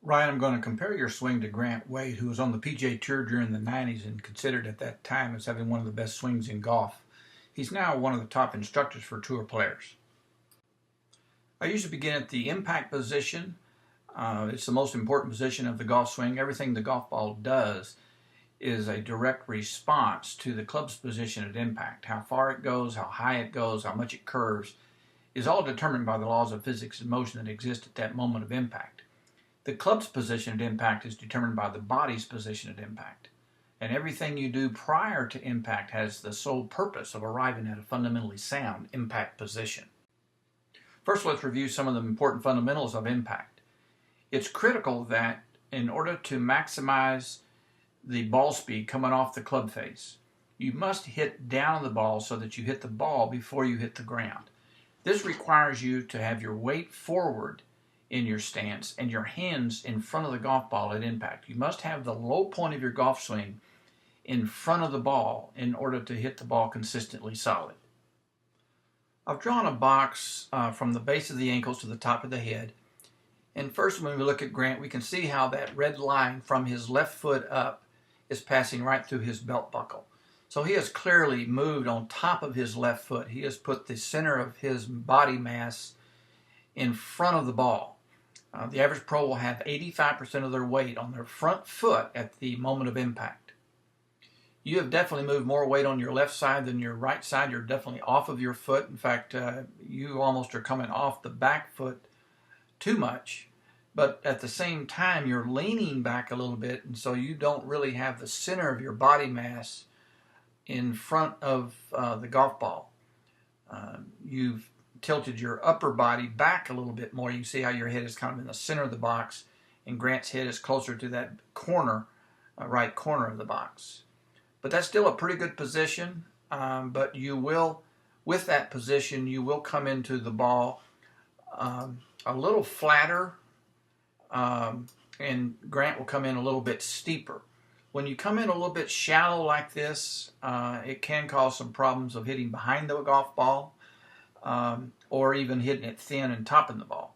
Ryan, I'm going to compare your swing to Grant Wade, who was on the PGA Tour during the 90s and considered at that time as having one of the best swings in golf. He's now one of the top instructors for tour players. I usually begin at the impact position. It's the most important position of the golf swing. Everything the golf ball does is a direct response to the club's position at impact. How far it goes, how high it goes, how much it curves is all determined by the laws of physics and motion that exist at that moment of impact. The club's position at impact is determined by the body's position at impact. And everything you do prior to impact has the sole purpose of arriving at a fundamentally sound impact position. First, let's review some of the important fundamentals of impact. It's critical that in order to maximize the ball speed coming off the club face, you must hit down the ball so that you hit the ball before you hit the ground. This requires you to have your weight forward in your stance and your hands in front of the golf ball at impact. You must have the low point of your golf swing in front of the ball in order to hit the ball consistently solid. I've drawn a box from the base of the ankles to the top of the head. And first, when we look at Grant, we can see how that red line from his left foot up is passing right through his belt buckle. So he has clearly moved on top of his left foot. He has put the center of his body mass in front of the ball. The average pro will have 85% of their weight on their front foot at the moment of impact. You have definitely moved more weight on your left side than your right side. You're definitely off of your foot. In fact, you almost are coming off the back foot too much. But at the same time, you're leaning back a little bit, and so you don't really have the center of your body mass in front of the golf ball. You've tilted your upper body back a little bit more. You can see how your head is kind of in the center of the box, and Grant's head is closer to that corner, right corner of the box. But that's still a pretty good position, but you will, with that position, you will come into the ball a little flatter, and Grant will come in a little bit steeper. When you come in a little bit shallow like this, it can cause some problems of hitting behind the golf ball, or even hitting it thin and topping the ball.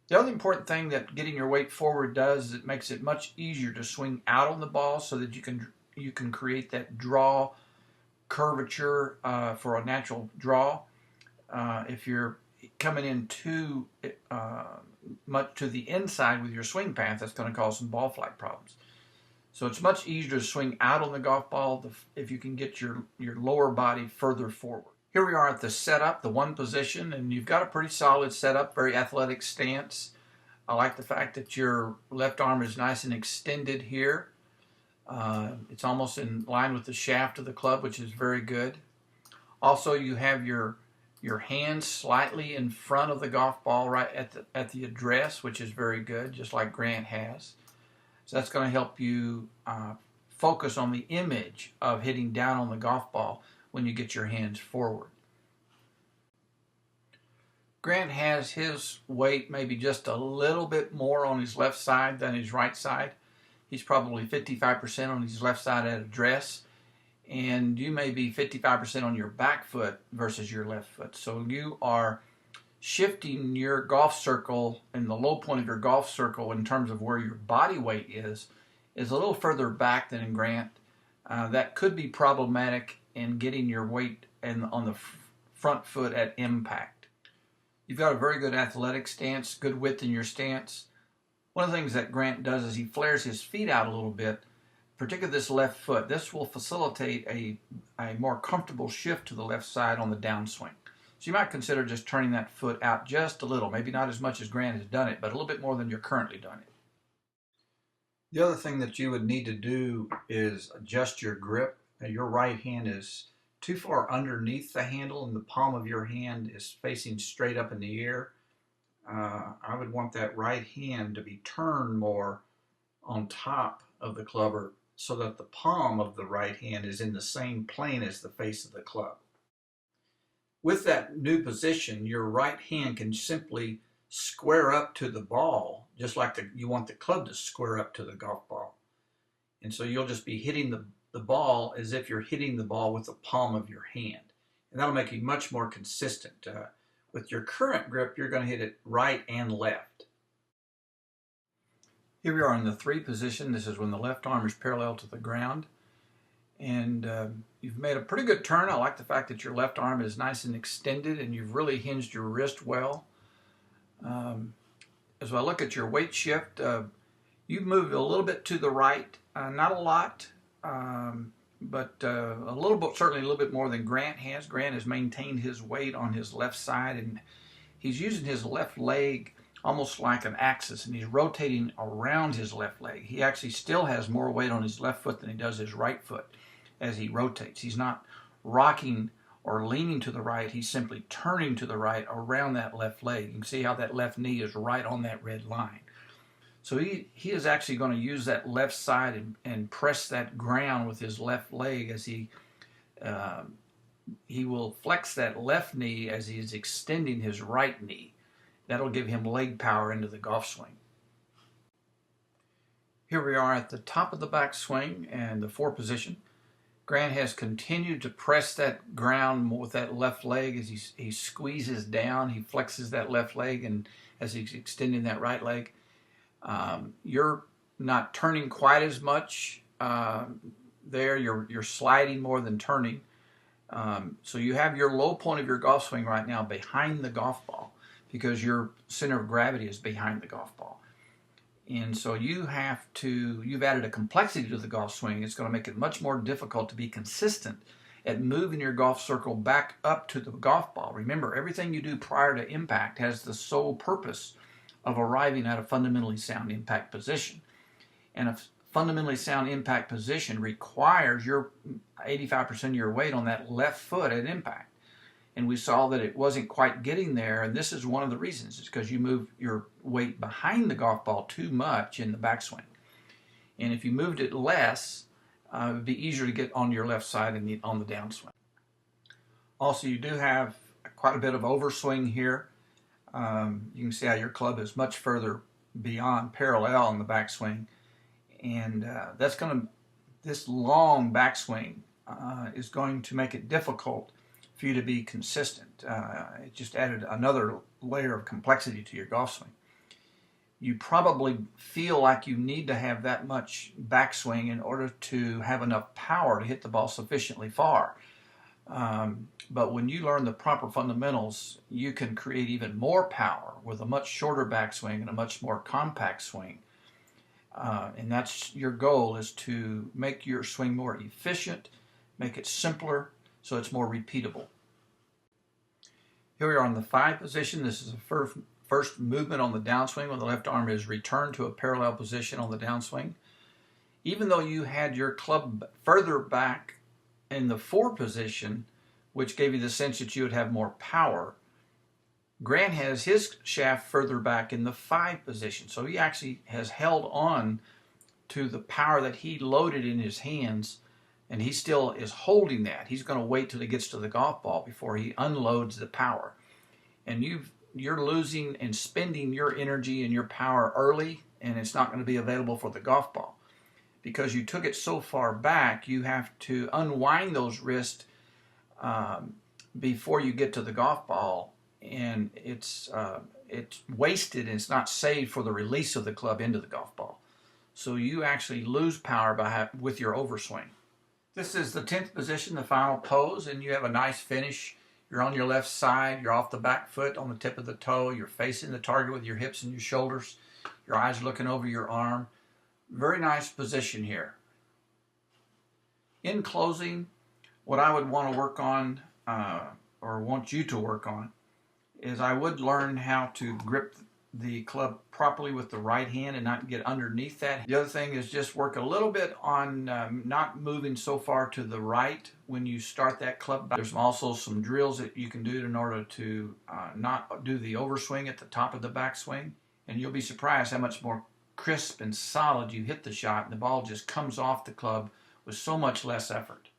The other important thing that getting your weight forward does is it makes it much easier to swing out on the ball so that you can create that draw curvature for a natural draw. If you're coming in too much to the inside with your swing path, that's going to cause some ball flight problems. So it's much easier to swing out on the golf ball if you can get your lower body further forward. Here we are at the setup, the one position, and you've got a pretty solid setup, very athletic stance. I like the fact that your left arm is nice and extended here. It's almost in line with the shaft of the club, which is very good. Also, you have your hands slightly in front of the golf ball right at the address, which is very good, just like Grant has. So that's going to help you focus on the image of hitting down on the golf ball when you get your hands forward. Grant has his weight maybe just a little bit more on his left side than his right side. He's probably 55% on his left side at address, and you may be 55% on your back foot versus your left foot. So you are shifting your golf circle and the low point of your golf circle in terms of where your body weight is a little further back than in Grant. That could be problematic in getting your weight on the front foot at impact. You've got a very good athletic stance, good width in your stance. One of the things that Grant does is he flares his feet out a little bit, particularly this left foot. This will facilitate a more comfortable shift to the left side on the downswing. So you might consider just turning that foot out just a little, maybe not as much as Grant has done it, but a little bit more than you're currently doing it. The other thing that you would need to do is adjust your grip. Your right hand is too far underneath the handle and the palm of your hand is facing straight up in the air. I would want that right hand to be turned more on top of the clubber so that the palm of the right hand is in the same plane as the face of the club. With that new position, your right hand can simply square up to the ball, just like you want the club to square up to the golf ball. And so you'll just be hitting the ball as if you're hitting the ball with the palm of your hand. And that'll make you much more consistent. With your current grip, you're going to hit it right and left. Here we are in the 3 position. This is when the left arm is parallel to the ground. And you've made a pretty good turn. I like the fact that your left arm is nice and extended and you've really hinged your wrist well. As I look at your weight shift, you've moved a little bit to the right, not a lot, but a little bit, certainly a little bit more than Grant has. Grant has maintained his weight on his left side, and he's using his left leg almost like an axis, and he's rotating around his left leg. He actually still has more weight on his left foot than he does his right foot as he rotates. He's not rocking or leaning to the right. He's simply turning to the right around that left leg. You can see how that left knee is right on that red line. So he is actually going to use that left side and press that ground with his left leg as he will flex that left knee as he is extending his right knee. That'll give him leg power into the golf swing. Here we are at the top of the backswing and the 4 position. Grant has continued to press that ground with that left leg as he squeezes down. He flexes that left leg, and as he's extending that right leg. You're not turning quite as much there. You're sliding more than turning. So you have your low point of your golf swing right now behind the golf ball, because your center of gravity is behind the golf ball. And so you've added a complexity to the golf swing. It's going to make it much more difficult to be consistent at moving your golf circle back up to the golf ball. Remember, everything you do prior to impact has the sole purpose of arriving at a fundamentally sound impact position. And a fundamentally sound impact position requires your 85% of your weight on that left foot at impact. And we saw that it wasn't quite getting there, and this is one of the reasons. It's because you move your weight behind the golf ball too much in the backswing. And if you moved it less, it would be easier to get on your left side on the downswing. Also, you do have quite a bit of overswing here. You can see how your club is much further beyond parallel in the backswing. And this long backswing is going to make it difficult for you to be consistent. It just added another layer of complexity to your golf swing. You probably feel like you need to have that much backswing in order to have enough power to hit the ball sufficiently far. But when you learn the proper fundamentals, you can create even more power with a much shorter backswing and a much more compact swing. And that's your goal, is to make your swing more efficient, make it simpler, so it's more repeatable. Here we are on the 5 position. This is the first movement on the downswing when the left arm is returned to a parallel position on the downswing. Even though you had your club further back in the 4 position, which gave you the sense that you would have more power, Grant has his shaft further back in the 5 position. So he actually has held on to the power that he loaded in his hands, and he still is holding that. He's going to wait till he gets to the golf ball before he unloads the power. And you're losing and spending your energy and your power early, and it's not going to be available for the golf ball. Because you took it so far back, you have to unwind those wrists before you get to the golf ball, and it's wasted and it's not saved for the release of the club into the golf ball. So you actually lose power with your overswing. This is the 10th position, the final pose, and you have a nice finish. You're on your left side, you're off the back foot on the tip of the toe, you're facing the target with your hips and your shoulders, your eyes looking over your arm. Very nice position here. In closing, what I would want to work on, or want you to work on, is I would learn how to grip the club properly with the right hand and not get underneath that. The other thing is just work a little bit on not moving so far to the right when you start that club back. There's also some drills that you can do in order to not do the overswing at the top of the backswing, and you'll be surprised how much more crisp and solid you hit the shot, and the ball just comes off the club with so much less effort.